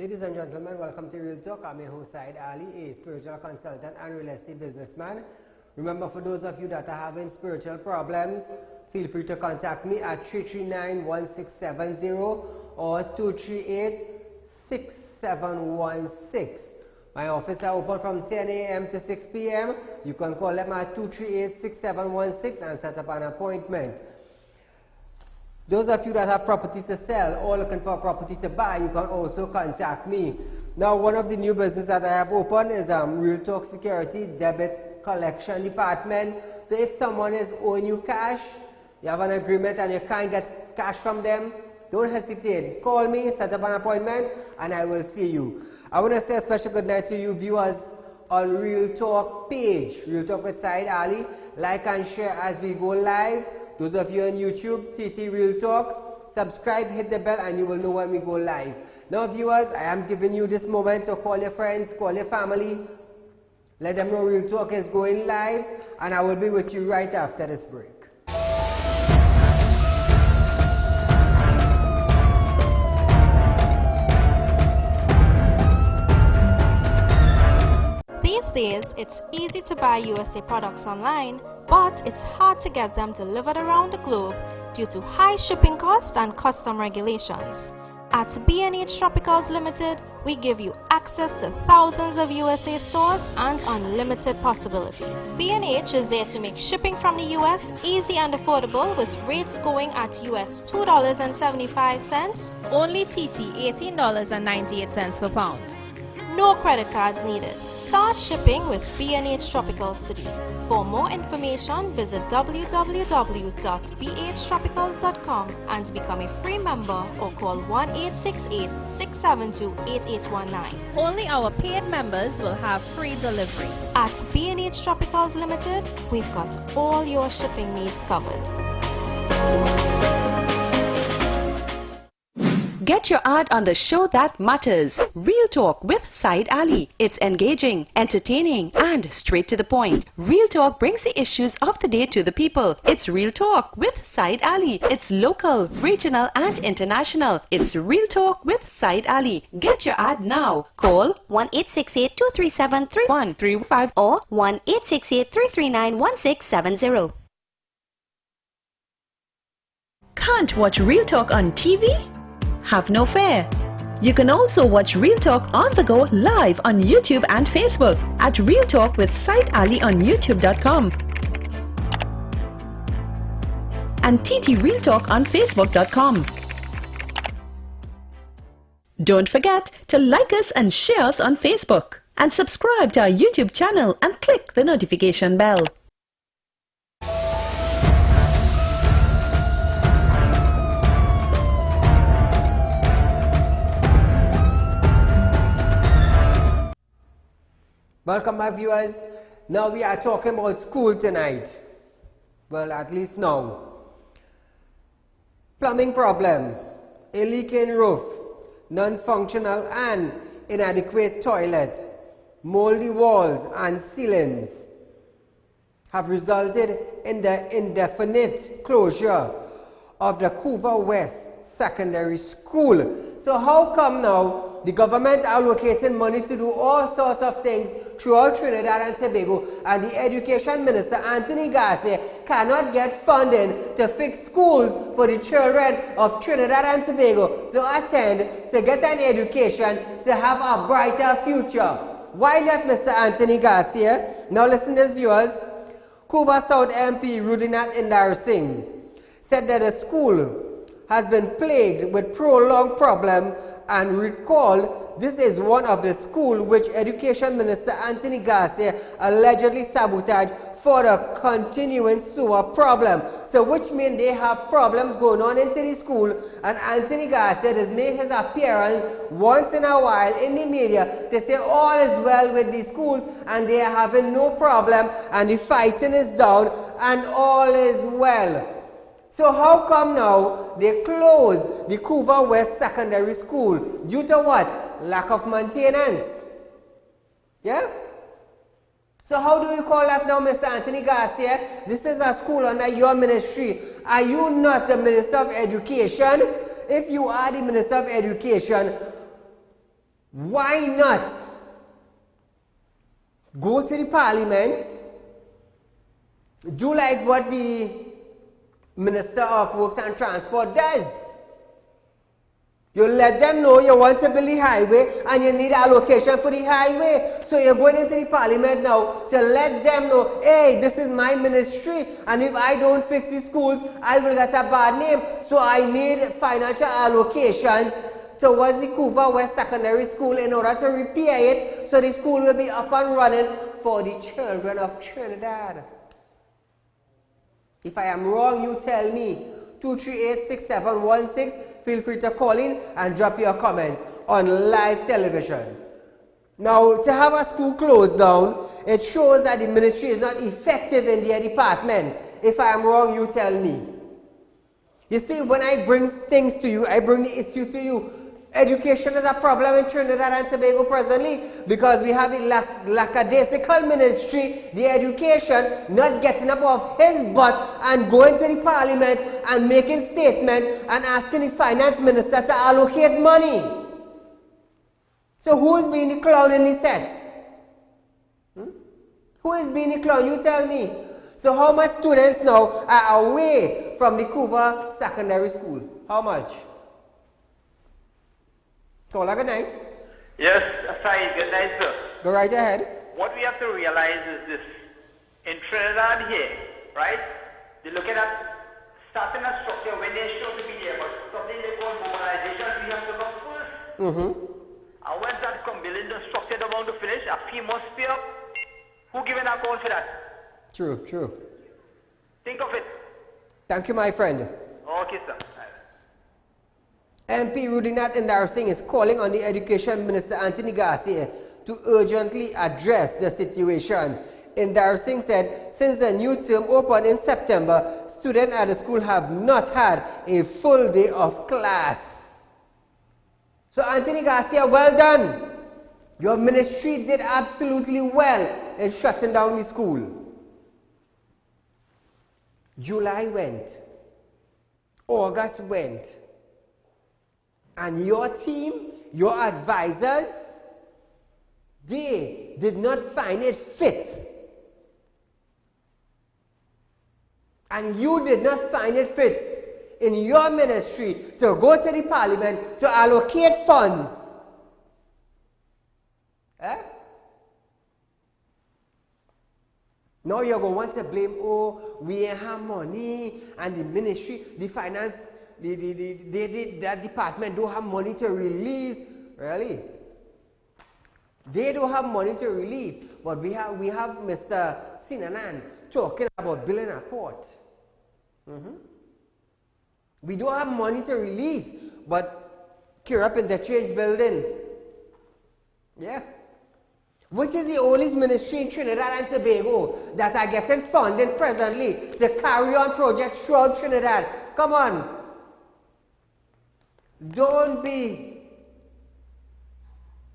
Ladies and gentlemen, welcome to Real Talk. I'm your host Saieed Ali, a spiritual consultant and real estate businessman. Remember, for those of you that are having spiritual problems, feel free to contact me at 339-1670 or 238-6716. My office is open from 10 a.m. to 6 p.m. You can call them at 238-6716 and set up an appointment. Those of you that have properties to sell or looking for a property to buy, you can also contact me. Now, one of the new businesses that I have opened is Real Talk Security Debit Collection Department. So if someone is owing you cash, you have an agreement and you can't get cash from them, don't hesitate. Call me, set up an appointment, and I will see you. I want to say a special good night to you viewers on Real Talk page, Real Talk with Saieed Ali. Like and share as we go live. Those of you on YouTube, TT Real Talk, subscribe, hit the bell, and you will know when we go live. Now, viewers, I am giving you this moment to call your friends, call your family, let them know Real Talk is going live, and I will be with you right after this break. These days, it's easy to buy USA products online, but it's hard to get them delivered around the globe due to high shipping costs and custom regulations. At B&H Tropicals Limited, we give you access to thousands of USA stores and unlimited possibilities. B&H is there to make shipping from the US easy and affordable, with rates going at US $2.75, only TT $18.98 per pound. No credit cards needed. Start shipping with B&H Tropical City. For more information, visit www.bhtropicals.com and become a free member or call 1-868-672-8819. Only our paid members will have free delivery. At B&H Tropicals Limited, we've got all your shipping needs covered. Get your ad on the show that matters. Real Talk with Saieed Ali. It's engaging, entertaining, and straight to the point. Real Talk brings the issues of the day to the people. It's Real Talk with Saieed Ali. It's local, regional, and international. It's Real Talk with Saieed Ali. Get your ad now. Call 1-868-237-3135 or 1-868-339-1670. Can't watch Real Talk on TV? Have no fear. You can also watch Real Talk on the go live on YouTube and Facebook at Real Talk with Saieed Ali on YouTube.com and TT Real Talk on Facebook.com. Don't forget to like us and share us on Facebook and subscribe to our YouTube channel and click the notification bell. Welcome back, viewers. Now we are talking about school tonight. Well, at least now. Plumbing problem, a leaking roof, non-functional and inadequate toilet, moldy walls and ceilings have resulted in the indefinite closure of the Couva West Secondary School. So how come now the government allocating money to do all sorts of things throughout Trinidad and Tobago, and the Education Minister Anthony Garcia cannot get funding to fix schools for the children of Trinidad and Tobago to attend, to get an education, to have a brighter future? Why not, Mr. Anthony Garcia? Now listen to this, viewers. Couva South MP Rudinat Indar Singh said that the school has been plagued with prolonged problem, and recall this is one of the schools which Education Minister Anthony Garcia allegedly sabotaged for the continuing sewer problem. So which means they have problems going on into the school, and Anthony Garcia has made his appearance once in a while in the media to say all is well with the schools and they are having no problem and the fighting is down and all is well. So how come now they close the Couva West Secondary School? Due to what? Lack of maintenance. Yeah? So how do you call that now, Mr. Anthony Garcia? This is a school under your ministry. Are you not the Minister of Education? If you are the Minister of Education, Why not go to the parliament, do like what the Minister of Works and Transport does? You let them know you want to build the highway and you need allocation for the highway. So you're going into the parliament now to let them know, hey, this is my ministry, and if I don't fix the schools, I will get a bad name. So I need financial allocations towards the Couva West Secondary School in order to repair it so the school will be up and running for the children of Trinidad. If I am wrong, you tell me. 238-6716. Feel free to call in and drop your comment on live television. Now, to have a school closed down, it shows that the ministry is not effective in their department. If I am wrong, you tell me. You see, when I bring things to you, I bring the issue to you. Education is a problem in Trinidad and Tobago presently because we have the lackadaisical ministry, the education, not getting up off his butt and going to the parliament and making statements and asking the finance minister to allocate money. So who is being the clown in the set? Who is being the clown? You tell me. So how much students now are away from the Couva Secondary School? How much? Caller, good night. Yes, Saieed, good night, sir. Go right ahead. What we have to realize is this. In Trinidad here, right, they're looking at starting a structure when they're sure to be there, but something they call mobilization, we have to come first. And when that come building the structure they want to finish, a fee must pay up. Who giving an account for that? True, true. Think of it. Thank you, my friend. Okay, sir. MP Rudinath Indar Singh is calling on the Education Minister Anthony Garcia to urgently address the situation. Indar Singh said, since the new term opened in September, students at the school have not had a full day of class. So Anthony Garcia, well done. Your ministry did absolutely well in shutting down the school. July went. August went. And your team, your advisors, they did not find it fit. And you did not find it fit in your ministry to go to the parliament to allocate funds. Eh? Now you're going to want to blame, oh, we ain't have money, and the ministry, the finance, that department don't have money to release. Really? They don't have money to release, but we have Mr. Sinanan talking about building a port. We don't have money to release, but Kirap Interchange building. Yeah. Which is the only ministry in Trinidad and Tobago that are getting funding presently to carry on projects throughout Trinidad. Come on. Don't be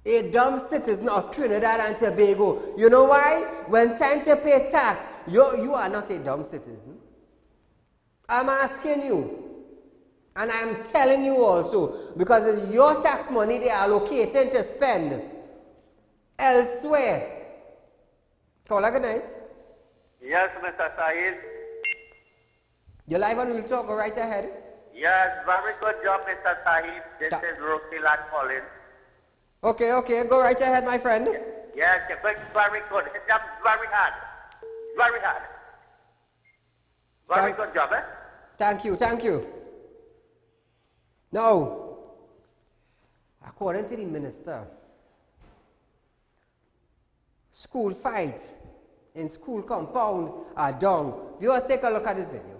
a dumb citizen of Trinidad and Tobago. You know why? When time to pay tax, you are not a dumb citizen. I'm asking you. And I'm telling you also, because it's your tax money they are allocating to spend elsewhere. Caller, good night. Yes, Mr. Saeed. You're live on Real Talk, go right ahead. Yes, very good job, Mr. Saeed. This is Rosilat calling. Okay, go right ahead, my friend. Yes, very good. It's just very hard. Very hard. Very good job, eh? Thank you. Now, according to the minister, school fight in school compound are down. Viewers, take a look at this video.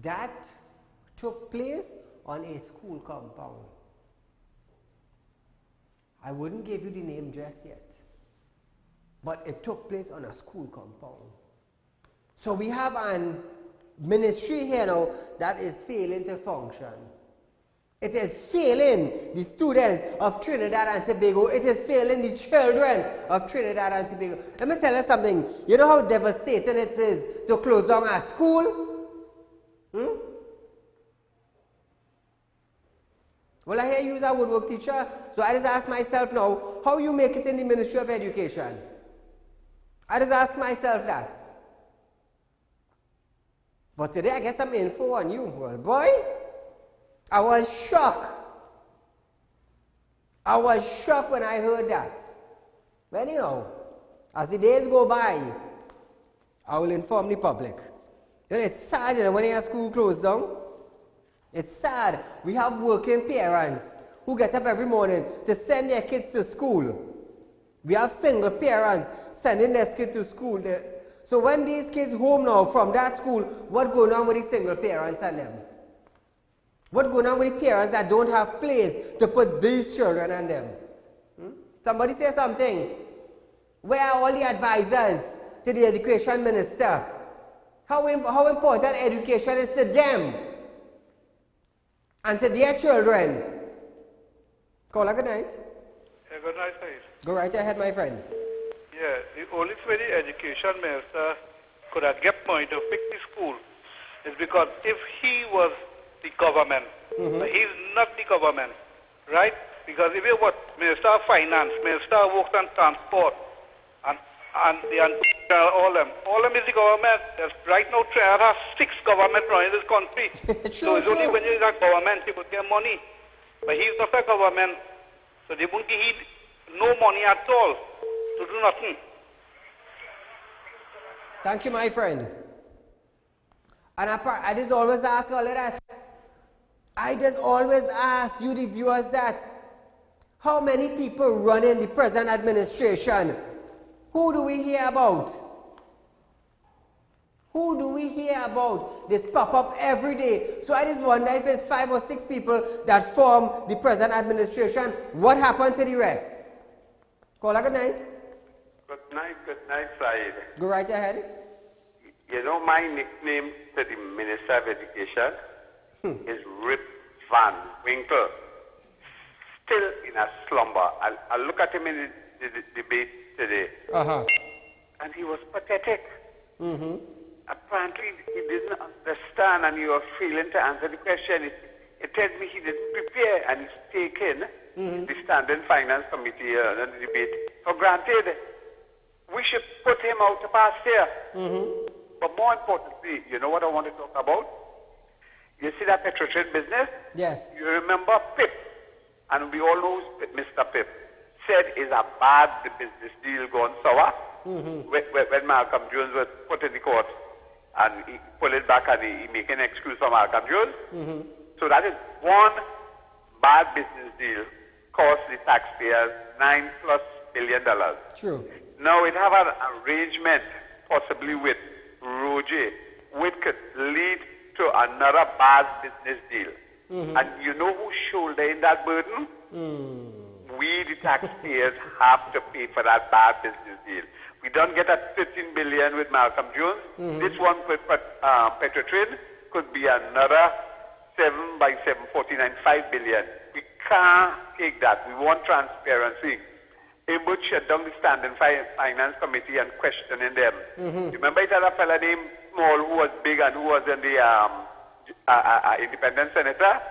that took place on a school compound. I wouldn't give you the name just yet, but it took place on a school compound. So we have an ministry here now that is failing to function. It is failing the students of Trinidad and Tobago. It is failing the children of Trinidad and Tobago. Let me tell you something. You know how devastating it is to close down a school? Well, I hear you as a woodwork teacher, so I just ask myself now, how you make it in the Ministry of Education? I just ask myself that. But today I get some info on you. Well, boy, I was shocked. I was shocked when I heard that. But anyhow, as the days go by, I will inform the public. You know, it's sad, you know, when your school closed down. It's sad. We have working parents who get up every morning to send their kids to school. We have single parents sending their kids to school. So when these kids home now from that school, what going on with the single parents and them? What going on with the parents that don't have place to put these children and them? Somebody say something. Where are all the advisors to the education minister? How important education is to them and to their children. Caller, good night. Yeah, good night, Saeed. Go right ahead, my friend. Yeah, the only way the education minister could have get money to fix the school is because if he was the government, but he's not the government, right? Because if you what Minister of Finance, Minister of Works and Transport, and all them is the government. Right now, Trinidad has 6 governments running this country. So it's only when you're a government you could get money. But he's not a government, so they won't give him no money at all to do nothing. Thank you, my friend. And I just always ask all of that. I just always ask you, the viewers, that how many people run in the present administration? Who do we hear about? Who do we hear about? This pop up every day. So I just wonder if it's 5 or 6 people that form the present administration. What happened to the rest? Caller, good night. Good night, Saeed. Go right ahead. You know, my nickname to the Minister of Education is Rip Van Winkle. Still in a slumber. I look at him in the debate today. And he was pathetic. Apparently, he didn't understand and he was failing to answer the question. It tells me he didn't prepare and he's taken the Standing Finance Committee and the debate for granted. We should put him out to pasture. But more importantly, you know what I want to talk about? You see that petrol business? Yes. You remember Pip, and we all know Mr. Pip, said is a bad business deal gone sour when Malcolm Jones was put in the court and he pulled it back and he make an excuse for Malcolm Jones. So that is one bad business deal cost the taxpayers $9+ billion. True. Now it have an arrangement possibly with Roger which could lead to another bad business deal. And you know who's shouldering that burden? We, the taxpayers, have to pay for that bad business deal. We don't get that $13 billion with Malcolm Jones. This one with Petrotrin could be another 7 by 7, $49.5 billion. We can't take that. We want transparency. It would shut down the Standing Finance Committee and questioning them. Remember it had a fella named Small who was big and who was in the independent senator?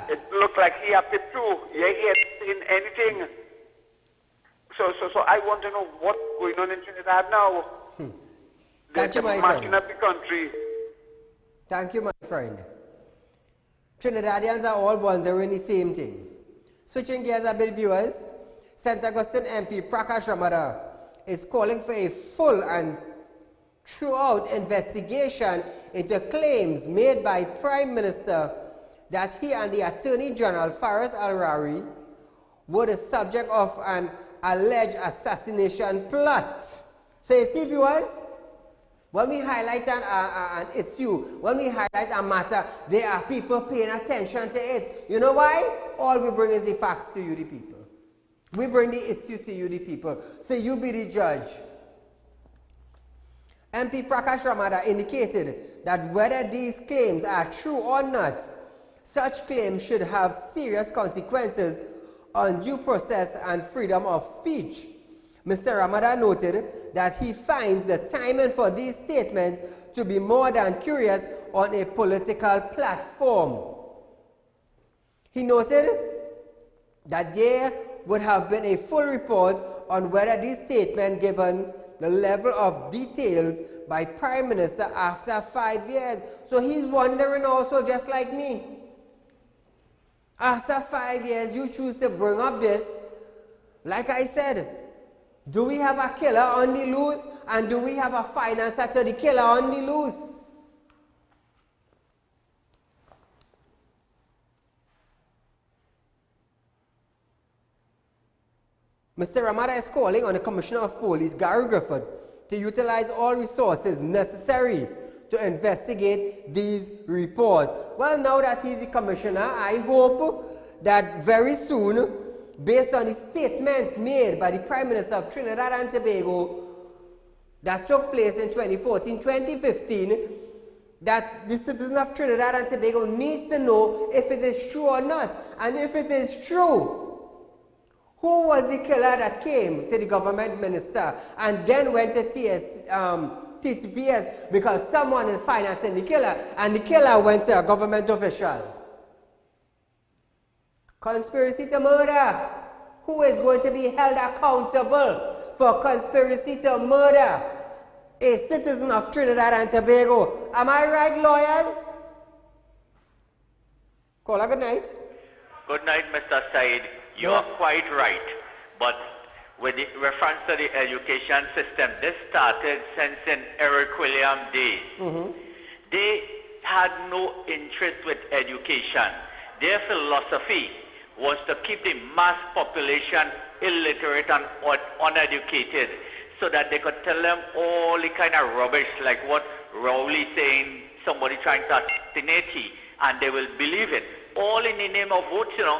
It looked like he had it too. He had seen anything. So I want to know what's going on in Trinidad now. Thank you, my marching friend. up the country. Thank you, my friend. Trinidadians are all wondering the same thing. Switching gears a bit, viewers, St. Augustine MP Prakash Ramada is calling for a full and throughout investigation into claims made by Prime Minister that he and the Attorney General Faris Al-Rari were the subject of an alleged assassination plot. So you see, viewers, When we highlight an issue, when we highlight a matter, there are people paying attention to it. You know why? All we bring is the facts to you, the people. We bring the issue to you, the people. So you be the judge. MP Prakash Ramada indicated that whether these claims are true or not, such claims should have serious consequences on due process and freedom of speech. Mr. Ramada noted that he finds the timing for these statements to be more than curious on a political platform. He noted that there would have been a full report on whether these statements, given the level of details by Prime Minister after 5 years. So he's wondering also, just like me. After 5 years, you choose to bring up this. Like I said, do we have a killer on the loose, and do we have a financer to the killer on the loose? Mr. Ramada is calling on the Commissioner of Police, Gary Griffith, to utilize all resources necessary to investigate these reports. Well, now that he's the Commissioner, I hope that very soon, based on the statements made by the Prime Minister of Trinidad and Tobago that took place in 2014-2015, that the citizens of Trinidad and Tobago needs to know if it is true or not. And if it is true, who was the killer that came to the government minister and then went to TTPS because someone is financing the killer, and the killer went to a government official? Conspiracy to murder. Who is going to be held accountable for conspiracy to murder a citizen of Trinidad and Tobago? Am I right, lawyers? Caller, good night. Good night, Mr. Said. You are quite right. But with reference to the education system, this started since in Eric William days. They had no interest with education. Their philosophy was to keep the mass population illiterate and uneducated so that they could tell them all the kind of rubbish like what Rowley saying, somebody trying to assassinate him, and they will believe it. All in the name of votes, you know.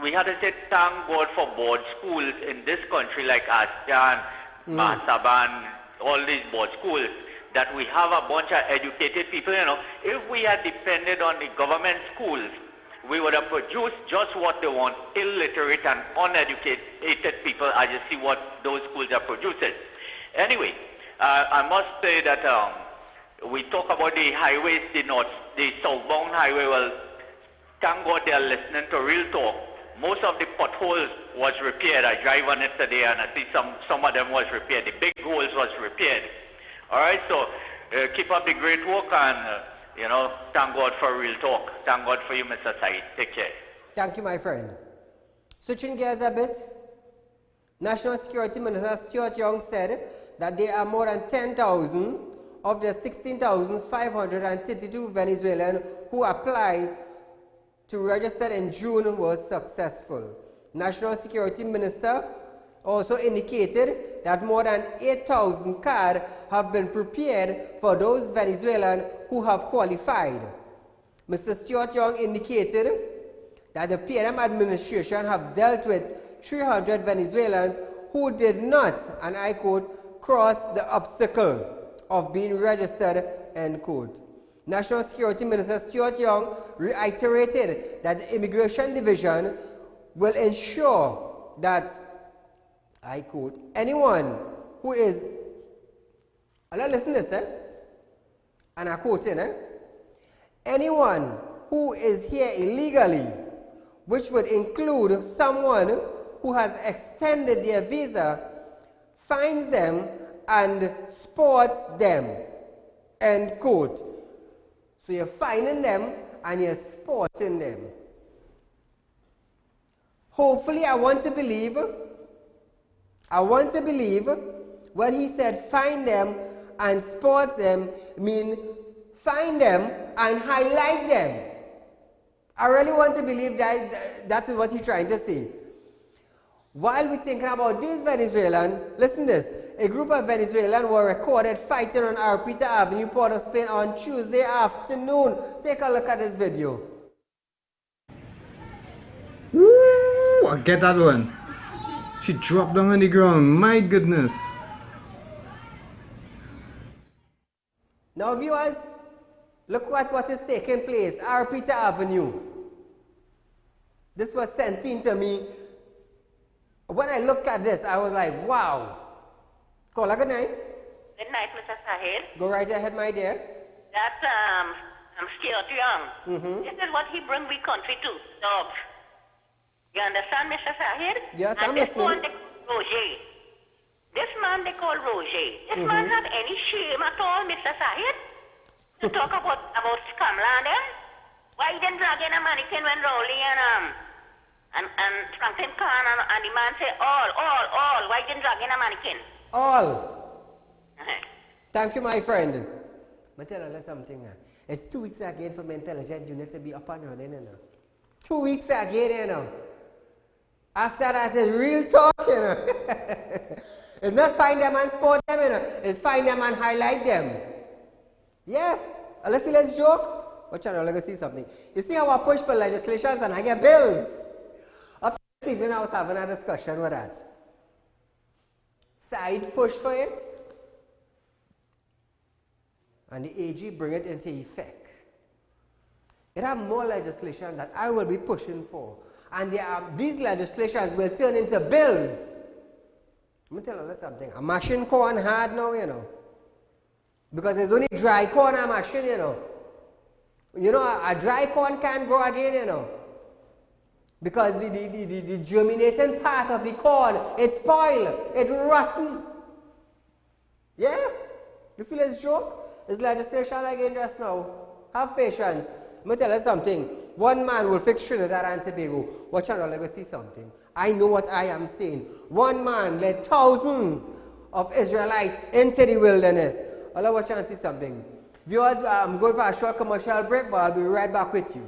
We had to say thank God for board schools in this country like Ashton, Masaban, all these board schools, that we have a bunch of educated people, you know. If we had depended on the government schools, we would have produced just what they want, illiterate and uneducated people, as you see what those schools are producing. Anyway, I must say that we talk about the highways, the southbound highway. Well, thank God they are listening to Real Talk. Most of the potholes was repaired. I drive on it today and I see some of them was repaired. The big holes was repaired. All right, so keep up the great work and, you know, thank God for Real Talk. Thank God for you, Mr. Said. Take care. Thank you, my friend. Switching gears a bit, National Security Minister Stuart Young said that there are more than 10,000 of the 16,532 Venezuelan who applied to register in June was successful. National Security Minister also indicated that more than 8,000 cards have been prepared for those Venezuelans who have qualified. Mr. Stuart Young indicated that the PNM administration have dealt with 300 Venezuelans who did not, and I quote, cross the obstacle of being registered, end quote. National Security Minister Stuart Young reiterated that the Immigration Division will ensure that, I quote, anyone who is, listen to this, and I quote in, anyone who is here illegally, which would include someone who has extended their visa, finds them and sports them, end quote. So you're finding them and you're sporting them. Hopefully, I want to believe when he said find them and sport them, mean find them and highlight them. I really want to believe that is what he's trying to say. While we're thinking about these Venezuelan, listen this, a group of Venezuelan were recorded fighting on Arpita Avenue, Port of Spain on Tuesday afternoon. Take a look at this video. Woo! I get that one. She dropped down on the ground. My goodness. Now viewers, look at what is taking place. Arpita Avenue. This was sent in to me. When I looked at this, I was like, wow. Caller, good night. Good night, Mr. Sahil. Go right ahead, my dear. That's, I'm Stuart Young. This is what he bring we country to, dogs. You understand, Mr. Sahil? Yes, and I'm this listening. one they call Roger. This man they call Roger. This man have any shame at all, Mr. Sahil? To talk about scamland, eh? Why you didn't drag in a mannequin when Rowley and Franklin Khan and the man say all. Why you didn't drag in a mannequin? All. Thank you, my friend. But tell you something. It's 2 weeks again for my intelligence unit to be up and running. You know. 2 weeks again, you know. After that, it's real talk, you know. It's not find them and sport them, you know. It's find them and highlight them. Yeah. All I feel is joke. Watch out, let me see something. You see how I push for legislations and I get bills. Up this evening, I was having a discussion with that. Side push for it. And the AG bring it into effect. It have more legislation that I will be pushing for. And these legislations will turn into bills. Let me tell you something. I'm mashing corn hard now, you know. Because there's only dry corn I'm mashing, you know. You know, a dry corn can't grow again, you know. Because the germinating part of the corn, it's spoiled, it's rotten. Yeah? You feel it's joke? It's legislation again just now. Have patience. Let me tell you something. One man will fix Trinidad and Tobago. Watch out, let me see something. I know what I am saying. One man led thousands of Israelites into the wilderness. I'll watch and see something. Viewers, I'm going for a short commercial break, but I'll be right back with you.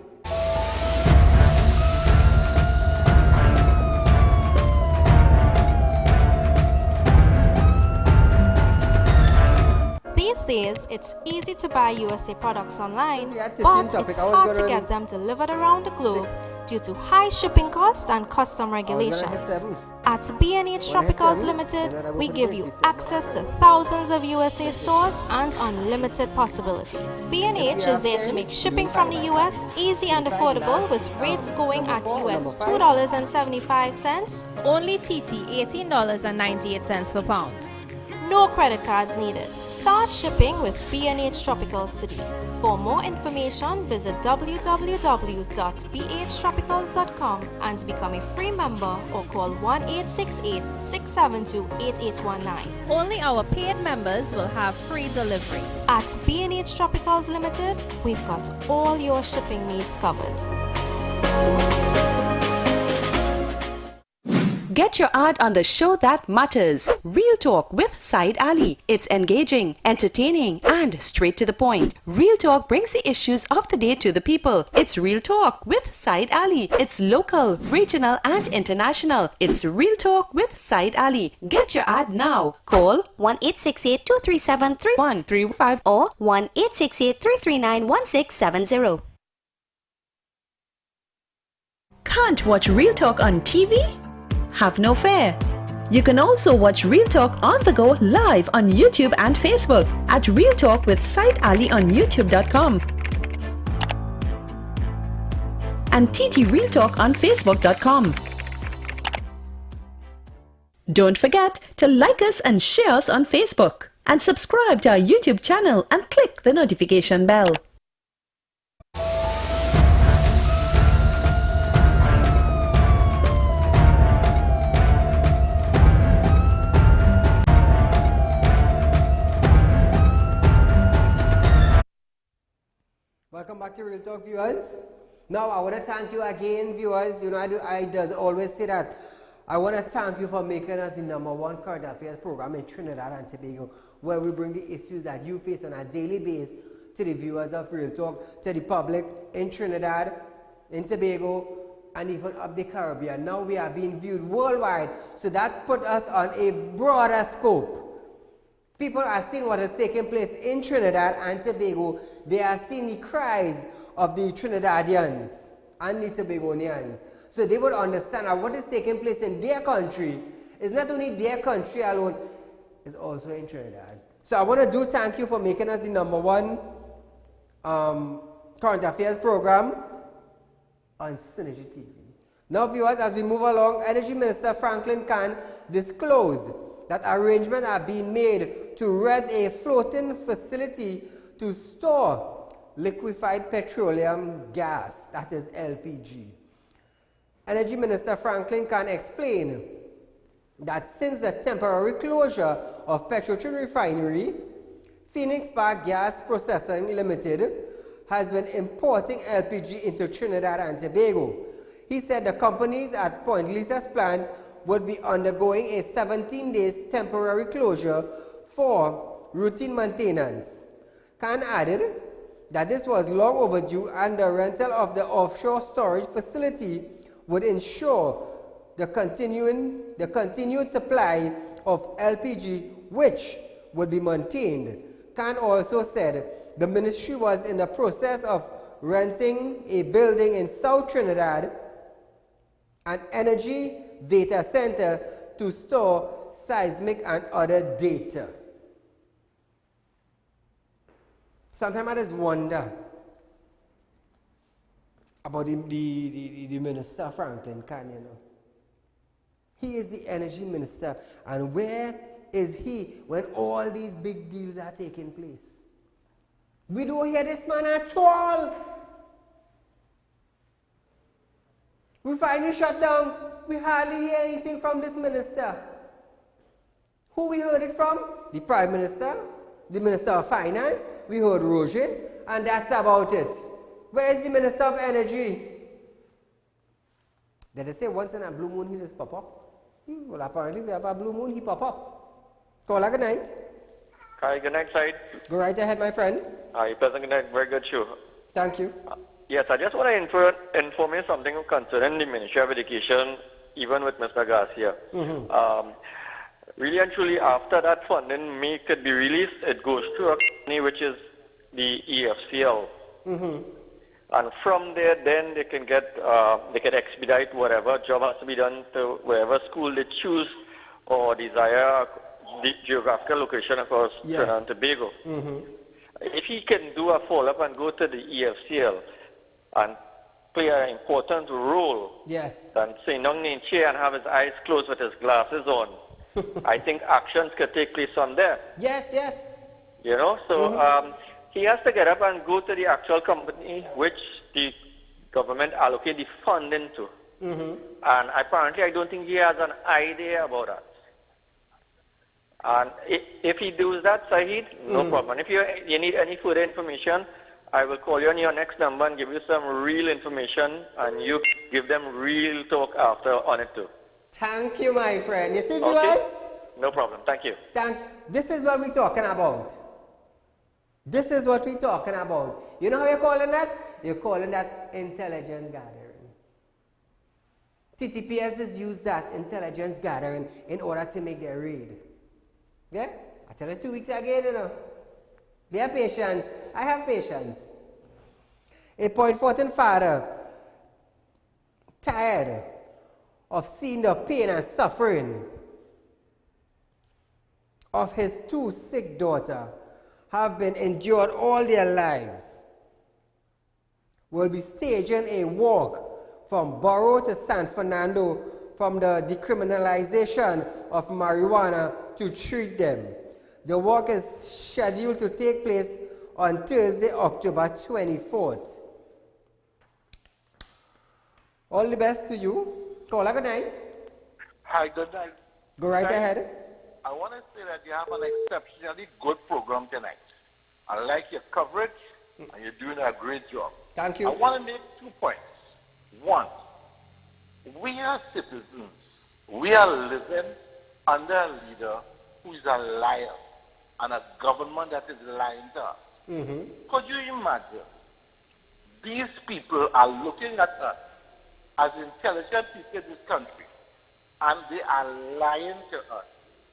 These days, it's easy to buy USA products online, but it's hard to get them delivered around the globe due to high shipping costs and custom regulations. At B&H Tropicals Limited, we give you access to thousands of USA stores and unlimited possibilities. B&H is there to make shipping from the US easy and affordable, with rates going at US $2.75, only TT $18.98 per pound. No credit cards needed. Start shipping with B&H Tropicals City. For more information, visit www.bhtropicals.com and become a free member or call 1-868-672-8819. Only our paid members will have free delivery. At B&H Tropicals Limited, we've got all your shipping needs covered. Get your ad on the show that matters. Real Talk with Saieed Ali. It's engaging, entertaining, and straight to the point. Real Talk brings the issues of the day to the people. It's Real Talk with Saieed Ali. It's local, regional, and international. It's Real Talk with Saieed Ali. Get your ad now. Call 1-868-237-3135 or 1-868-339-1670. Can't watch Real Talk on TV? Have no fear. You can also watch Real Talk on the go live on YouTube and Facebook at Real Talk with Saieed Ali on youtube.com and TT Real Talk on facebook.com. Don't forget to like us and share us on Facebook and subscribe to our YouTube channel and click the notification bell. Welcome back to Real Talk, viewers. Now, I want to thank you again, viewers. You know, I does always say that. I want to thank you for making us the #1 current affairs program in Trinidad and Tobago, where we bring the issues that you face on a daily basis to the viewers of Real Talk, to the public in Trinidad, in Tobago, and even up the Caribbean. Now we are being viewed worldwide, so that put us on a broader scope. People are seeing what is taking place in Trinidad and Tobago. They are seeing the cries of the Trinidadians and the Tobagonians. So they would understand that what is taking place in their country is not only their country alone, it's also in Trinidad. So I want to thank you for making us the #1 current affairs program on Synergy TV. Now viewers, as we move along, Energy Minister Franklin Khan disclosed that arrangements are being made to rent a floating facility to store liquefied petroleum gas, that is LPG. Energy Minister Franklin Khan explained that since the temporary closure of Petrotrin Refinery, Phoenix Park Gas Processing Limited has been importing LPG into Trinidad and Tobago. He said the companies at Point Lisa's plant would be undergoing a 17 days temporary closure for routine maintenance. Khan added that this was long overdue and the rental of the offshore storage facility would ensure the continued supply of LPG, which would be maintained. Khan also said the ministry was in the process of renting a building in South Trinidad, an energy data center to store seismic and other data. Sometimes I just wonder about the Minister Franklin Khan, you know. He is the energy minister, and where is he when all these big deals are taking place? We don't hear this man at all. Refinery shut down. We hardly hear anything from this minister. Who we heard it from? The Prime Minister, the Minister of Finance, we heard Roger, and that's about it. Where is the Minister of Energy? Did they say once in a blue moon he just pop up? Well, apparently we have a blue moon, he pop up. Caller, good night. Hi, good night, Said. Go right ahead, my friend. Hi, pleasant good night. Very good show. Thank you. Yes, I just want to inform you something concerning the Ministry of Education, even with Mr. Garcia. Really and truly, after that funding could be released, it goes to a company which is the EFCL. And from there, then they can get, they can expedite whatever job has to be done to wherever school they choose or desire the geographical location across Trinidad and Tobago. If he can do a follow-up and go to the EFCL and play an important role than sitting down in a chair and have his eyes closed with his glasses on, I think actions could take place on there. You know, so he has to get up and go to the actual company which the government allocate the funding to. And apparently I don't think he has an idea about that. And if he does that, Saeed, no problem. If you need any further information, I will call you on your next number and give you some real information, and you give them real talk after on it too. Thank you, my friend. You see, viewers? No problem. Thank you. This is what we're talking about. This is what we're talking about. You know how you're calling that? You're calling that intelligence gathering. TTPS has used that intelligence gathering in order to make their raid. Yeah? I tell you 2 weeks again, you know. They have patience. I have patience. A Point Fortin father, tired of seeing the pain and suffering of his 2 sick daughters have been endured all their lives, will be staging a walk from Borough to San Fernando from the decriminalization of marijuana to treat them. The walk is scheduled to take place on Thursday, October 24th. All the best to you. Caller, good night. Hi, good night. Go right ahead. I want to say that you have an exceptionally good program tonight. I like your coverage, and you're doing a great job. Thank you. I want to make 2 points. One, we are citizens. We are living under a leader who is a liar and a government that is lying to us. Could you imagine? These people are looking at us as intelligent people in this country, and they are lying to us.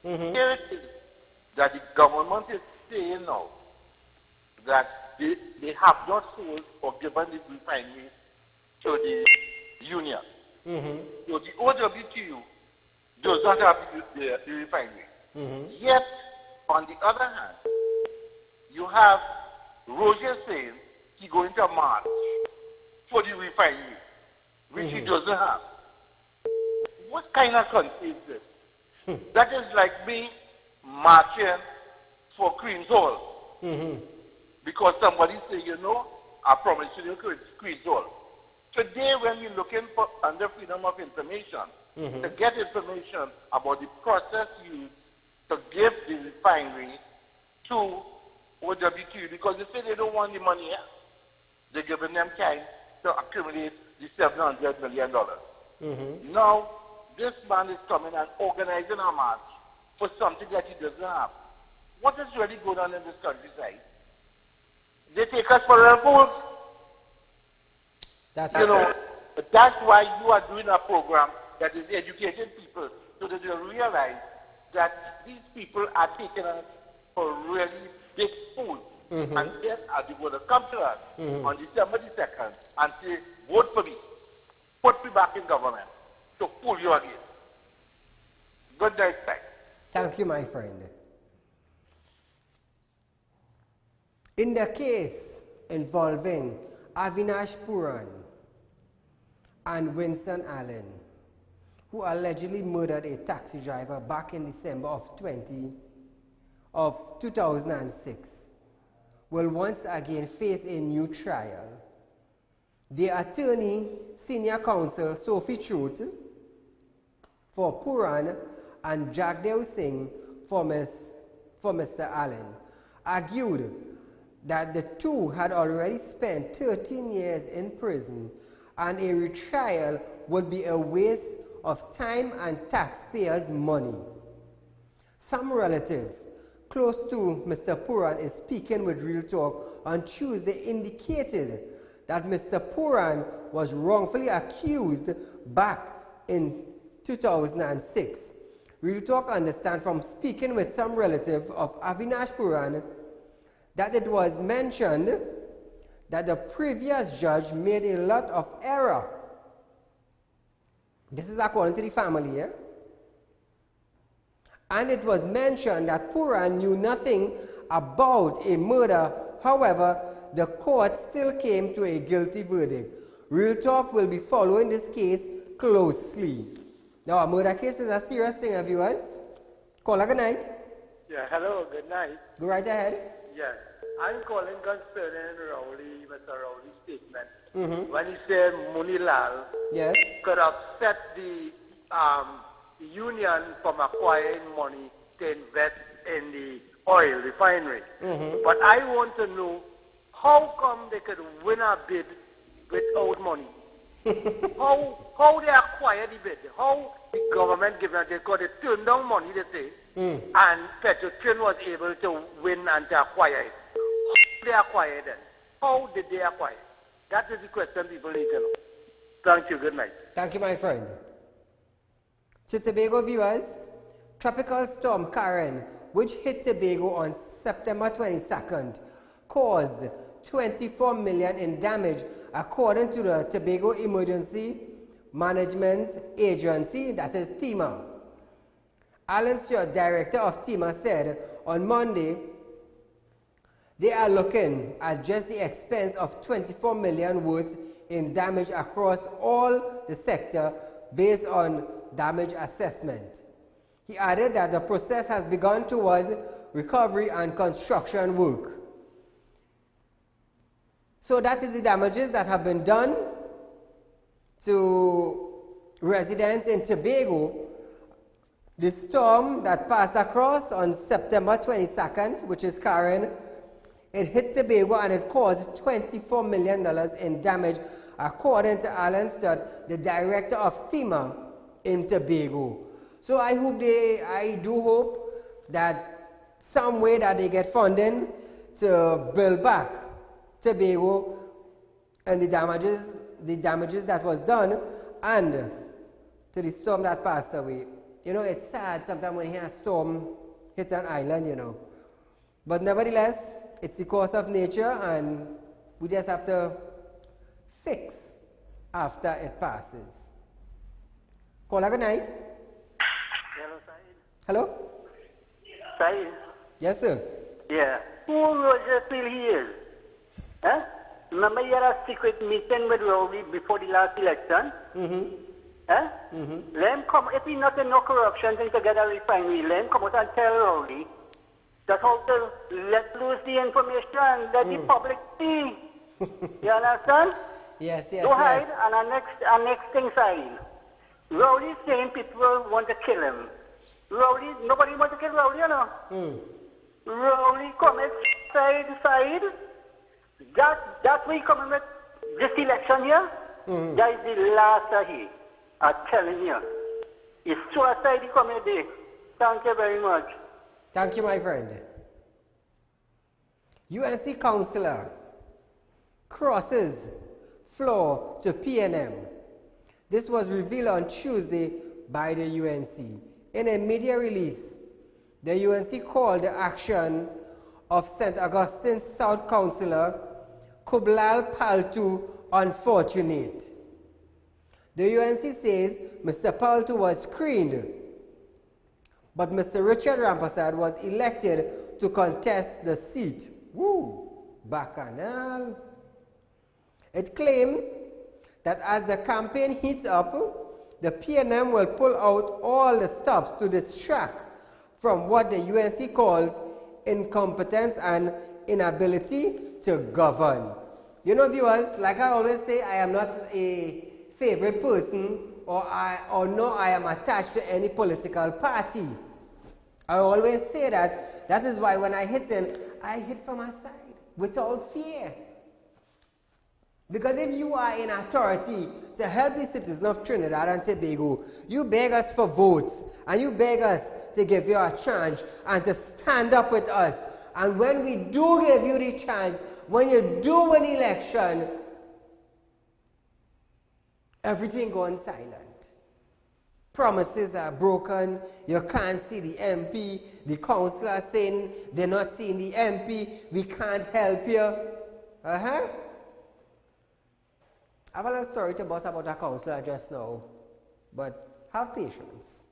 Here it is that the government is saying now that they have not sold or given the refinery to the union. So the OWTU does not have the refinery. Yet, on the other hand, you have Roger saying he's going to march for the refinery, which he doesn't have. What kind of country is this? That is like me marching for Queen's Hall. Because somebody say, you know, I promise you Queen's Hall. Today, when we're looking for under freedom of information, to get information about the process used to give the refinery to OWTU, because they say they don't want the money here. They're giving them time to accumulate the $700 million. Now, this man is coming and organizing a march for something that he doesn't have. What is really going on in this countryside? They take us for a fool. That's That's why you are doing a program that is educating people so that they realize that these people are taking us for really big fools. And then are they going to come to us on December the 2nd and say, vote for me, put me back in government, to pull you again. Good night, thanks. Thank you, my friend. In the case involving Avinash Puran and Winston Allen, who allegedly murdered a taxi driver back in December of 2006, will once again face a new trial. The attorney, senior counsel Sophie Truth for Puran and Jagdev Singh for Mr. Allen, argued that the two had already spent 13 years in prison and a retrial would be a waste of time and taxpayers' money. Some relative close to Mr. Puran is speaking with Real Talk on Tuesday indicated that Mr. Puran was wrongfully accused back in 2006. Real Talk understand from speaking with some relative of Avinash Puran that it was mentioned that the previous judge made a lot of error. This is according to the family, yeah? And it was mentioned that Puran knew nothing about a murder. However, the court still came to a guilty verdict. Real Talk will be following this case closely. Now, a murder case is a serious thing, viewers. Caller, good night. Yeah, hello, good night. Go right ahead. Yes, I'm calling concerning Mr. Rowley's statement. When he said Munilal could upset the union from acquiring money to invest in the oil refinery. But I want to know how come they could win a bid without money? how they acquire the bid? How the government give them? They got to turn down money, they say, and Petrotrin was able to win and to acquire it. How they acquired it? How did they acquire it? That is the question people need to know. Thank you. Good night. Thank you, my friend. To Tobago viewers, Tropical Storm Karen, which hit Tobago on September 22nd, caused $24 million in damage, according to the Tobago Emergency Management Agency, that is TEMA. Alan Stewart, director of TEMA, said on Monday they are looking at just the expense of $24 million worth in damage across all the sector based on damage assessment. He added that the process has begun toward recovery and construction work. So that is the damages that have been done to residents in Tobago. The storm that passed across on September 22nd, which is Karen, it hit Tobago and it caused $24 million in damage, according to Alan Studd, the director of TEMA in Tobago. So I do hope that some way that they get funding to build back Tobago and the damages that was done, and to the storm that passed away. You know, it's sad sometimes when you hear a storm hit an island, you know. But nevertheless, it's the course of nature, and we just have to fix after it passes. Caller, good night. Hello, Saeed. Hello? Saeed? Yes, sir. Yeah. Who Roger feel he is? Huh? Remember you had a secret meeting with Rowley before the last election? Mm-hmm. Huh? Mm-hmm. Let him come, if he's not in no corruption thing to get a refinery, let him come out and tell Rowley that's how to let loose the information, let the public see. You understand? Yes, yes, Go ahead, yes. and our next thing, Saeed. Rowley saying people want to kill him. Rowley, nobody wants to kill Rowley, you know. Rowley commits Saeed. That's where he coming with this election here. That is the last Saeed. I'm telling you. It's suicide he coming today. Thank you very much. Thank you, my friend. UNC councillor crosses floor to PNM. This was revealed on Tuesday by the UNC. In a media release, the UNC called the action of St. Augustine's South Councillor Kublal Paltu unfortunate. The UNC says Mr. Paltu was screened, but Mr. Richard Rampersad was elected to contest the seat. Woo! Bacchanal. It claims that as the campaign heats up, the PNM will pull out all the stops to distract from what the UNC calls incompetence and inability to govern. You know, viewers, like I always say, I am not a favorite person or I am attached to any political party. I always say that. That is why when I hit in, I hit from my side without fear. Because if you are in authority to help the citizens of Trinidad and Tobago, you beg us for votes and you beg us to give you a chance and to stand up with us. And when we do give you the chance, when you do win election, everything goes silent. Promises are broken. You can't see the MP. The councillor saying they're not seeing the MP. We can't help you. I have a little story to boss about a councillor just now, but have patience.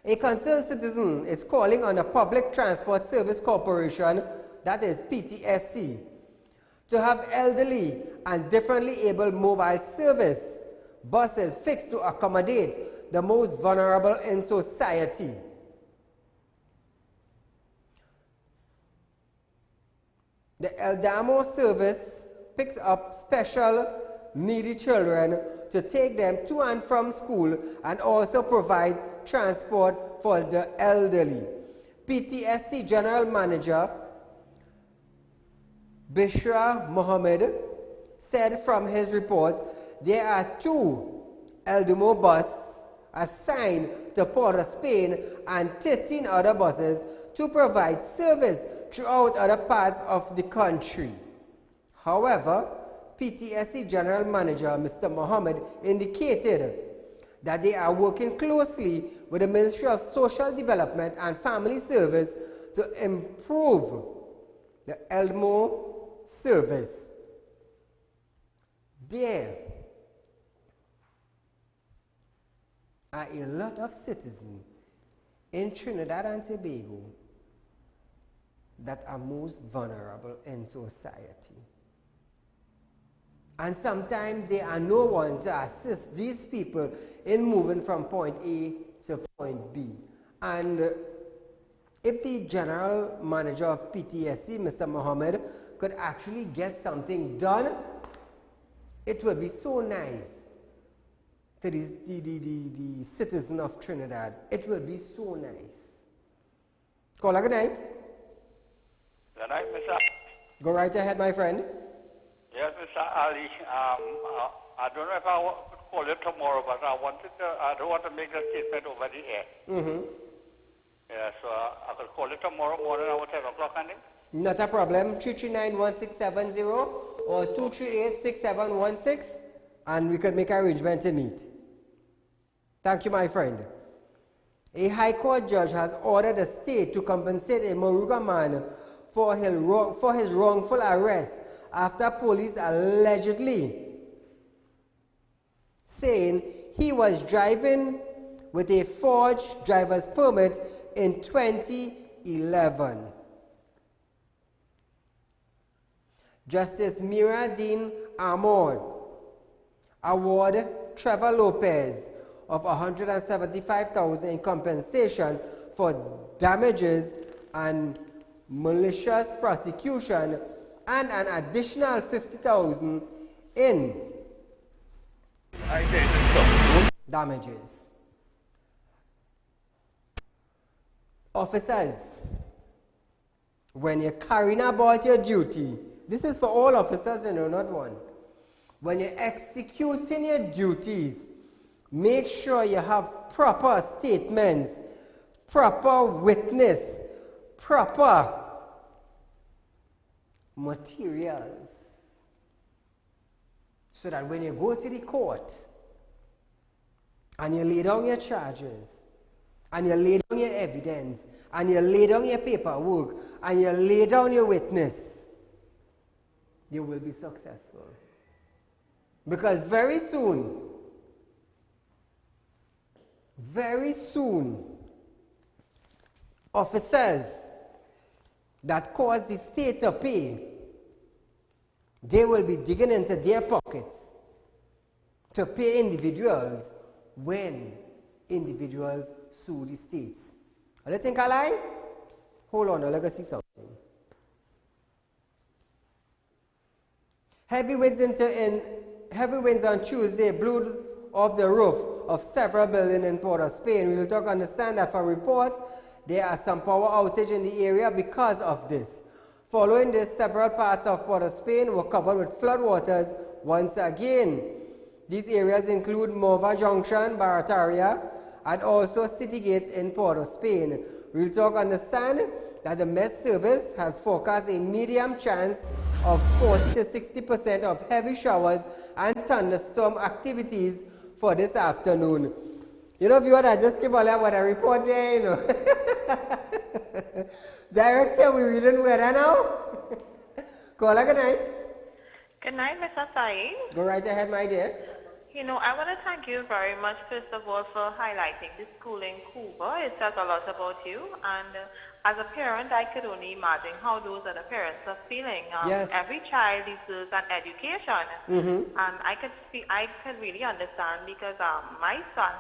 A concerned citizen is calling on the Public Transport Service Corporation, that is PTSC, to have elderly and differently abled mobile service buses fixed to accommodate the most vulnerable in society. The Eldamo service picks up special needy children to take them to and from school and also provide transport for the elderly. PTSC General Manager Bishra Mohammed said from his report there are 2 Eldamo buses assigned to Port of Spain and 13 other buses to provide service throughout other parts of the country. However, PTSC General Manager Mr. Mohammed indicated that they are working closely with the Ministry of Social Development and Family Service to improve the Eldamo service. There are a lot of citizens in Trinidad and Tobago that are most vulnerable in society. And sometimes there are no one to assist these people in moving from point A to point B. And if the general manager of PTSC, Mr. Mohammed, could actually get something done, it would be so nice to the citizen of Trinidad. It would be so nice. Caller, good night. Good night, Mr. Go right ahead, my friend. Yes, Mr. Ali. I don't know if I could call you tomorrow, but I don't want to make a statement over the air. Yeah, so I could call you tomorrow morning about 10 o'clock, I think. Not a problem. 339-1670 or 238-6716. and we could make arrangement to meet. Thank you, my friend. A High Court judge has ordered the state to compensate a Moruga man for his wrongful arrest after police allegedly saying he was driving with a forged driver's permit in 2011. Justice Mira Dean Ahmad awarded Trevor Lopez of $175,000 in compensation for damages and malicious prosecution and an additional $50,000 in damages. Officers, when you're carrying about your duty, this is for all officers, you know, not one. When you're executing your duties, make sure you have proper statements, proper witness, proper materials, so that when you go to the court and you lay down your charges, and you lay down your evidence, and you lay down your paperwork, and you lay down your witness, you will be successful. Because very soon, officers that cause the state to pay, they will be digging into their pockets to pay individuals when individuals sue the states. Do you think I lie? Hold on, let us see something. Heavy winds on Tuesday blew off the roof of several buildings in Port of Spain. Real Talk understand that from reports, there are some power outage in the area because of this. Following this, several parts of Port of Spain were covered with floodwaters once again. These areas include Mova Junction, Barataria, and also city gates in Port of Spain. Real Talk understand that the Met Service has forecast a medium chance of 40 to 60% of heavy showers and thunderstorm activities for this afternoon. You know, viewer, I just give all that what I report there, you know. Director, we reading weather now? Caller, good night. Good night, Mr. Saeed. Go right ahead, my dear. You know, I want to thank you very much, first of all, for highlighting the school in Cuba. It says a lot about you. And as a parent, I could only imagine how those other parents are feeling. Yes. Every child deserves an education. Mm-hmm. And I could really understand because my son,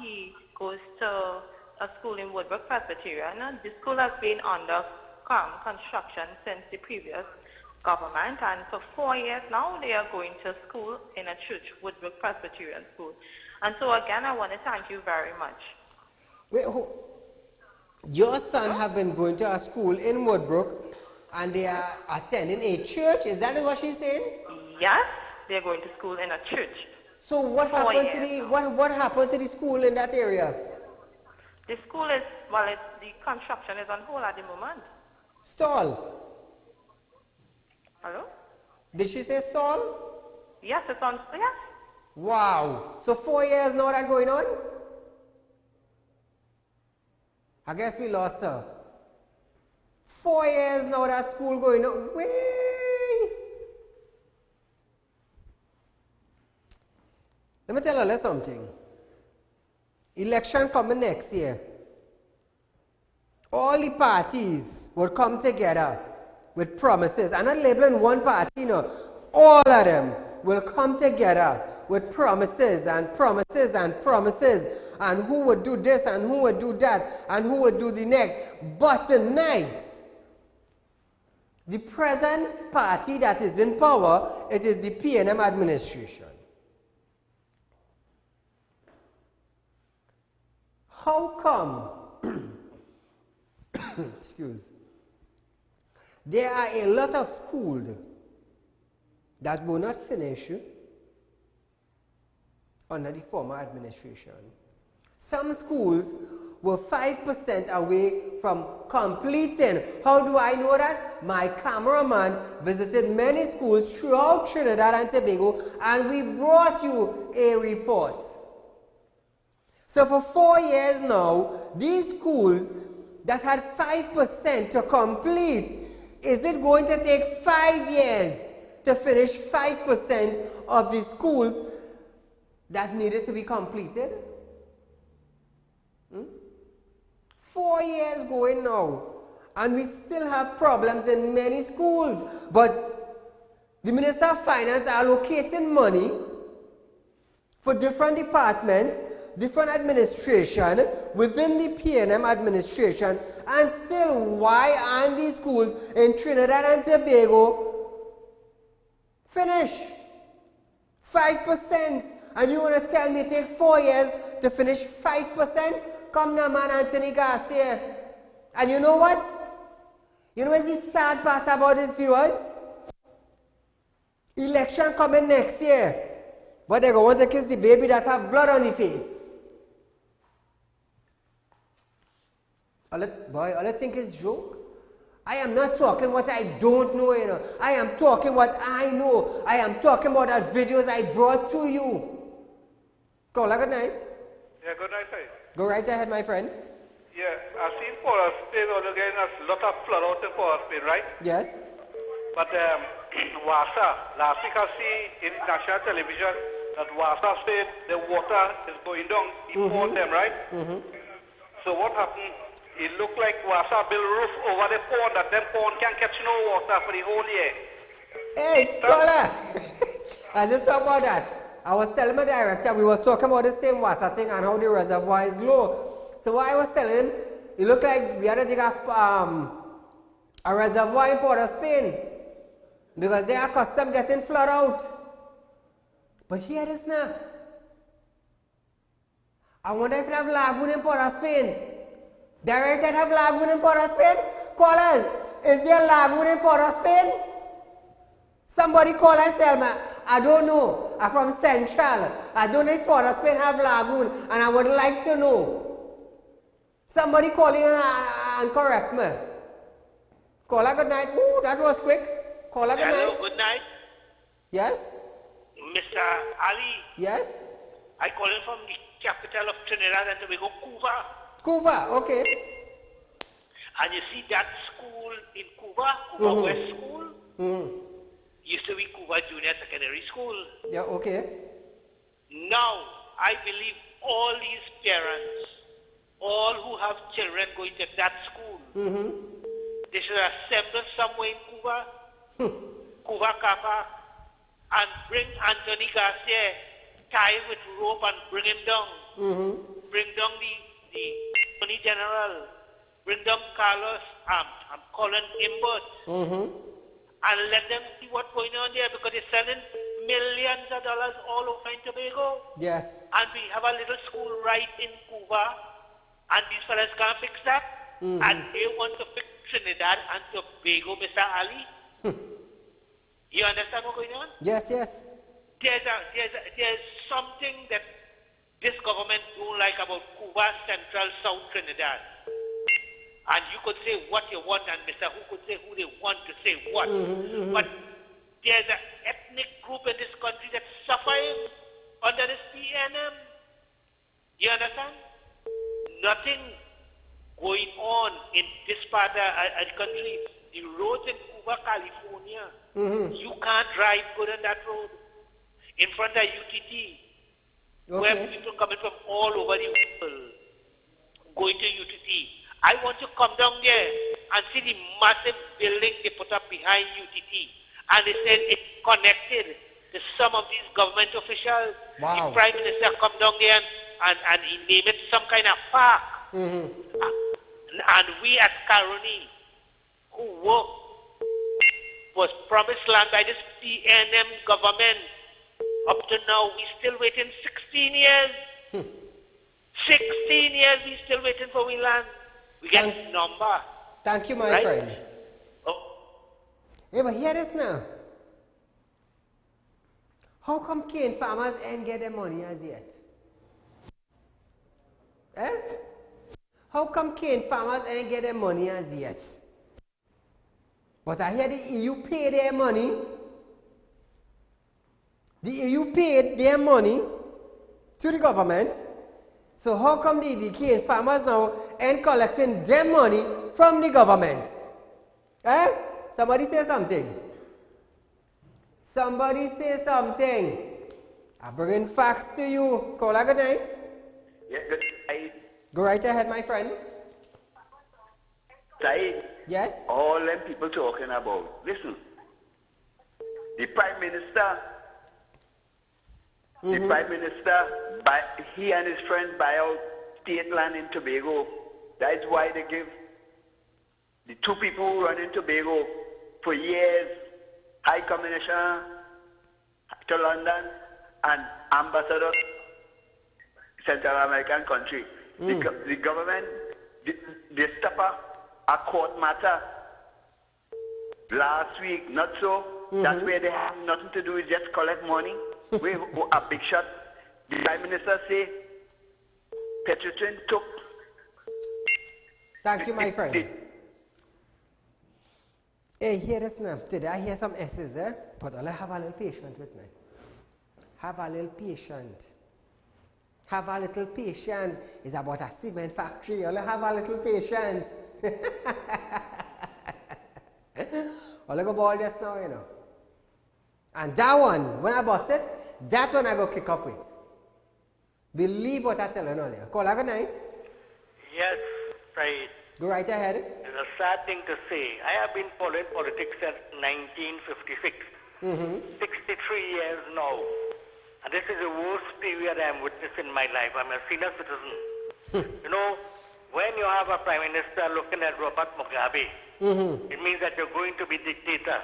he goes to a school in Woodbrook Presbyterian. The school has been under construction since the previous government, and for 4 years now they are going to school in a church, Woodbrook Presbyterian School. And so again, I want to thank you very much. Wait, your son have been going to a school in Woodbrook and they are attending a church? Is that what she's saying? Yes, they're going to school in a church. So what happened to the what happened to the school in that area? The school is, well, the construction is on hold at the moment. Stall. Hello? Did she say stall? Yes, it's on, yes. Wow. So 4 years now that going on? I guess we lost her. 4 years now that school going on. Way. Let me tell you something. Election coming next year. All the parties will come together with promises. I'm not labeling one party, you know. All of them will come together with promises and promises and promises, and who would do this and who would do that and who would do the next. But tonight, the present party that is in power, it is the PNM administration. How come, excuse, there are a lot of schools that will not finish under the former administration. Some schools were 5% away from completing. How do I know that? My cameraman visited many schools throughout Trinidad and Tobago, and we brought you a report. So for 4 years now, these schools that had 5% to complete, is it going to take 5 years to finish 5% of the schools that needed to be completed? 4 years going now, and we still have problems in many schools. But the Minister of Finance are allocating money for different departments, different administration within the PNM administration, and still, why aren't these schools in Trinidad and Tobago finish 5%? And you want to tell me it takes 4 years to finish 5%? Come now, man, Anthony Garcia. And you know what? You know what's the sad part about this, viewers? Election coming next year, but they're going to kiss the baby that have blood on the face. All I think is joke. I am not talking what I don't know, you know. I am talking what I know. I am talking about that videos I brought to you. Caller, good night. Yeah, good night, sir. Go right ahead, my friend. Yeah, I've seen Port Spain all again. There's a lot of flood out in Port Spain, right? Yes. But Wasa, last week I see in national television that Wasa said the water is going down, the pond them, right? So what happened? It looked like Wasa built roof over the pond, that them pond can catch no water for the whole year. Hey, caller! I just talk about that. I was telling my director, we were talking about the same Wasa thing and how the reservoir is low. So what I was telling him, it looked like we had to dig up a reservoir in Port of Spain because they are accustomed getting flood out. But here it is now. I wonder if they have lagoon in Port of Spain. Director have lagoon in Port of Spain? Callers, is there lagoon in Port of Spain? Somebody call and tell me. I don't know. I'm from Central. I don't know if Port of Spain have lagoon, and I would like to know. Somebody call in and correct me. Caller, good night. Ooh, that was quick. Caller, good night. Hello, good night. Yes? Mr. Ali. Yes? I call in from the capital of Trinidad and Tobago, Cuba. Cuba, okay. And you see that school in Cuba, West School, used to be Cuba Junior Secondary School. Yeah, okay. Now, I believe all these parents, all who have children going to that school, they should assemble somewhere in Cuba, Cuba Kappa, and bring Anthony Garcia, tie him with rope and bring him down. Bring down the Attorney General, bring down Carlos, Colin Imbert, and let them see what's going on there, because they're selling millions of dollars all over in Tobago. Yes. And we have a little school right in Cuba, and these fellas can't fix that, and they want to fix Trinidad and Tobago, Mr. Ali. You understand what's going on? Yes, yes. There's something that this government don't like about Cuba, Central, South Trinidad. And you could say what you want, and Mr. Who could say who they want to say what. But there's an ethnic group in this country that's suffering under this PNM. You understand? Nothing going on in this part of the country. The roads in Cuba, California, you can't drive good on that road. In front of UTT, where people coming from all over the world going to UTT. I want to come down there and see the massive building they put up behind UTT. And they said it's connected to some of these government officials. Wow. The Prime Minister come down there and he named it some kind of park. And we at Caroni, who work, was promised land by this PNM government. Up to now, we still waiting 16 years. 16 years we still waiting for we land. We get number. Thank you, my friend. Yeah, but here it is now. How come cane farmers ain't get their money as yet? Eh? How come cane farmers ain't get their money as yet? But I hear the EU pay their money. The EU paid their money to the government. So how come the cane farmers now ain't collecting their money from the government? Eh? Somebody say something. Somebody say something. I bring facts to you. Caller, good night. Yes, good night. Go right ahead, my friend. Saeed. Yes? All them people talking about. Listen. The Prime Minister, he and his friends buy out state land in Tobago. That's why they give the two people who run in Tobago for years, High Commissioner to London and Ambassador Central American country. The government, they stop a court matter last week, not so. That's where they have nothing to do with just collect money. We a big shot. The Prime Minister say Petrotrin took. Thank you, my friend. Hey, hear this now. Today I hear some S's, but I'll have a little patience with me. Have a little patience. Have a little patience. It's about a cement factory. I'll have a little patience. I'll go ball just now, you know. And that one, when I bust it, that one I go kick up with. Believe what I tell you earlier. Call, good night. Yes, right. Go right ahead. It's a sad thing to say. I have been following politics since 1956. 63 years now. And this is the worst period I'm witnessing in my life. I'm a senior citizen. You know, when you have a prime minister looking at Robert Mugabe, it means that you're going to be dictator.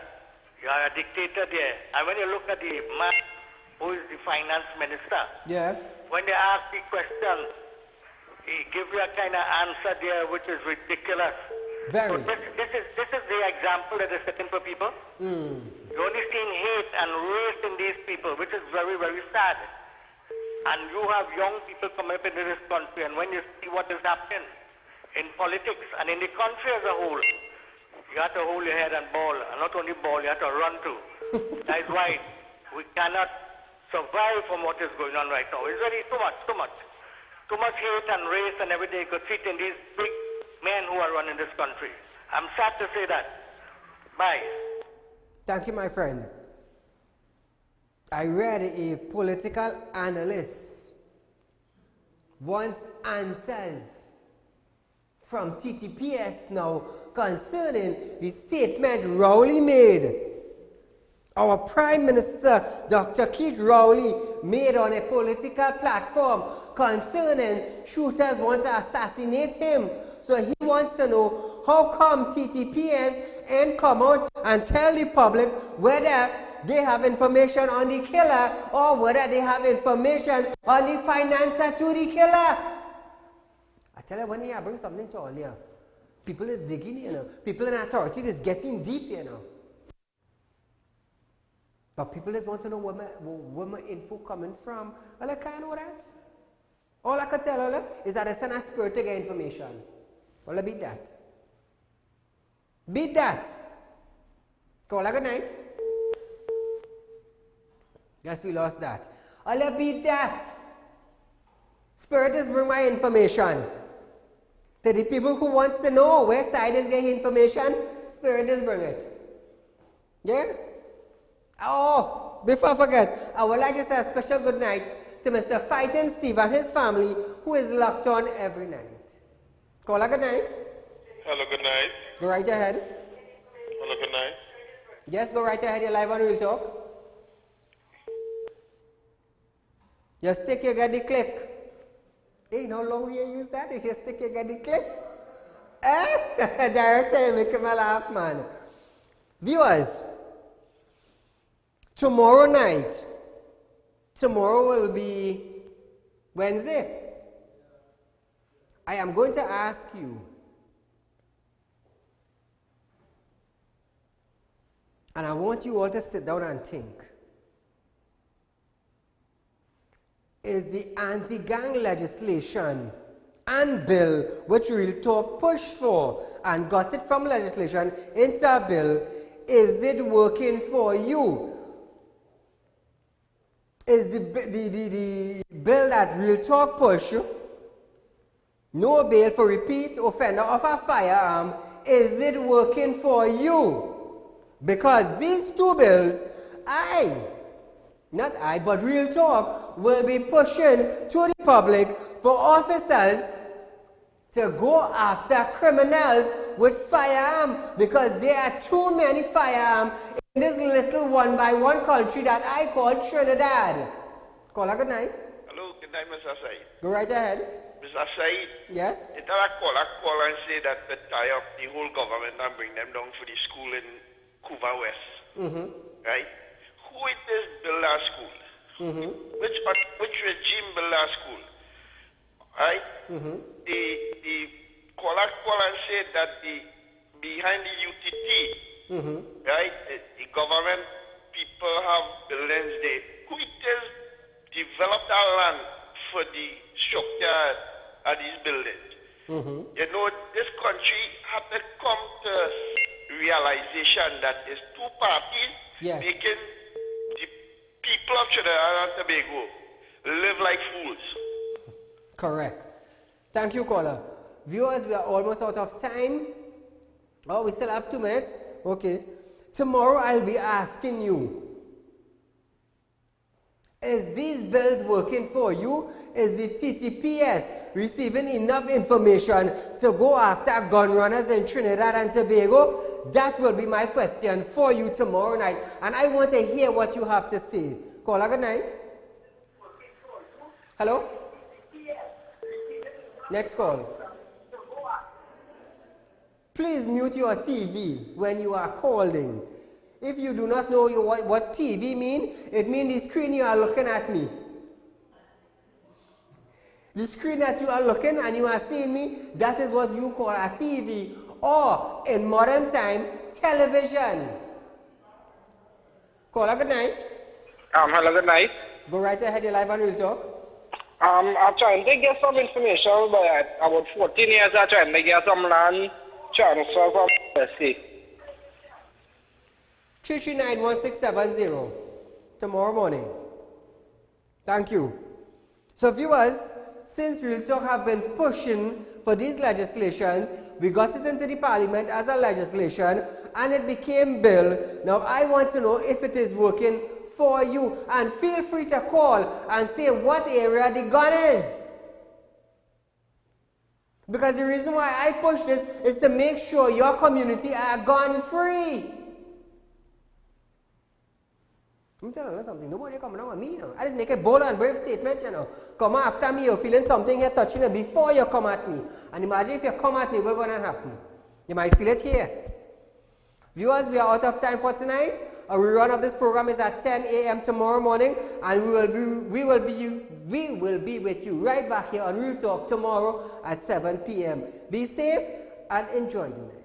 You are a dictator there. And when you look at the man who is the finance minister, when they ask the question, he gives you a kind of answer there which is ridiculous. Very. So this is the example that is setting for people. You're only seeing hate and race in these people, which is very, very sad. And you have young people coming up into this country, and when you see what is happening in politics and in the country as a whole, you have to hold your head and ball, and not only ball, you have to run too. That is why we cannot survive from what is going on right now. It's very too much hate and race and everything you could see in these big men who are running this country. I'm sad to say that. Bye. Thank you, my friend. I read a political analyst wants answers from TTPS now concerning the statement Rowley made. Our Prime Minister, Dr. Keith Rowley, made on a political platform concerning shooters want to assassinate him. So he wants to know how come TTPS ain't come out and tell the public whether they have information on the killer or whether they have information on the financer to the killer. I tell you, when I bring something to all here, people is digging, you know. People in authority is getting deep, you know. But people just want to know where my info coming from. Well, I can't know that. All I can tell you is that I send a spirit to get information. Well, I beat that. Beat that. Call good night. Guess we lost that. I'll beat that. Spirit is bring my information. To the people who wants to know where side is getting information, Spirit is bring it. Yeah? Oh, before I forget, I would like to say a special good night to Mr. Fighting Steve and his family who is locked on every night. Call good night. Hello, good night. Go right ahead. Hello, good night. Yes, go right ahead. You're live on Real Talk. Your stick, you get the click. Hey, how long will you use that? If you stick, you get the click. Eh? Director, you make me laugh, man. Viewers, tomorrow night, tomorrow will be Wednesday. I am going to ask you, and I want you all to sit down and think. Is the anti-gang legislation and bill which Real Talk pushed for and got it from legislation into a bill, is it working for you? Is the bill that Real Talk pushed, no bail for repeat offender of a firearm, is it working for you? Because these two bills, but Real Talk will be pushing to the public for officers to go after criminals with firearms, because there are too many firearms in this little one-by-one country that I call Trinidad. Caller, good night. Hello, good night, Mr. Said. Go right ahead. Mr. Said. Yes? It's a call and say that we tie up the whole government and bring them down for the school in Cuba West. Right? Who is this build our school? Which regime build our school? Right? The caller and said that behind the UTT, right? The government people have buildings there. Who it is developed our land for the structure of these buildings? You know, this country had to come to realization that there's two parties making the people of Trinidad and Tobago live like fools. Correct. Thank you, caller. Viewers, we are almost out of time. Oh, we still have 2 minutes? Okay. Tomorrow I'll be asking you, is these bills working for you? Is the TTPS receiving enough information to go after gun runners in Trinidad and Tobago? That will be my question for you tomorrow night. And I want to hear what you have to say. Caller, good night. Hello? Next call. Please mute your TV when you are calling. If you do not know what TV means, it means the screen you are looking at me. The screen that you are looking and you are seeing me, that is what you call a TV, or in modern time, television. Caller, good night. Hello, good night. Go right ahead, you're live on Real Talk. I'm trying to get some information about 14 years. I'm trying to get some land transfer from USC. 339-1670 tomorrow morning. Thank you. So viewers, since Real Talk have been pushing for these legislations, we got it into the parliament as a legislation and it became bill. Now I want to know if it is working for you, and feel free to call and say what area the gun is. Because the reason why I push this is to make sure your community are gun free. I'm telling you something, nobody coming down with me, you know. I just make a bold and brave statement, you know. Come after me, you're feeling something here touching you before you come at me. And imagine if you come at me, what's going to happen? You might feel it here. Viewers, we are out of time for tonight. A rerun of this program is at 10 a.m. tomorrow morning, and we will be with you right back here on Real Talk tomorrow at 7 p.m. Be safe and enjoy the night.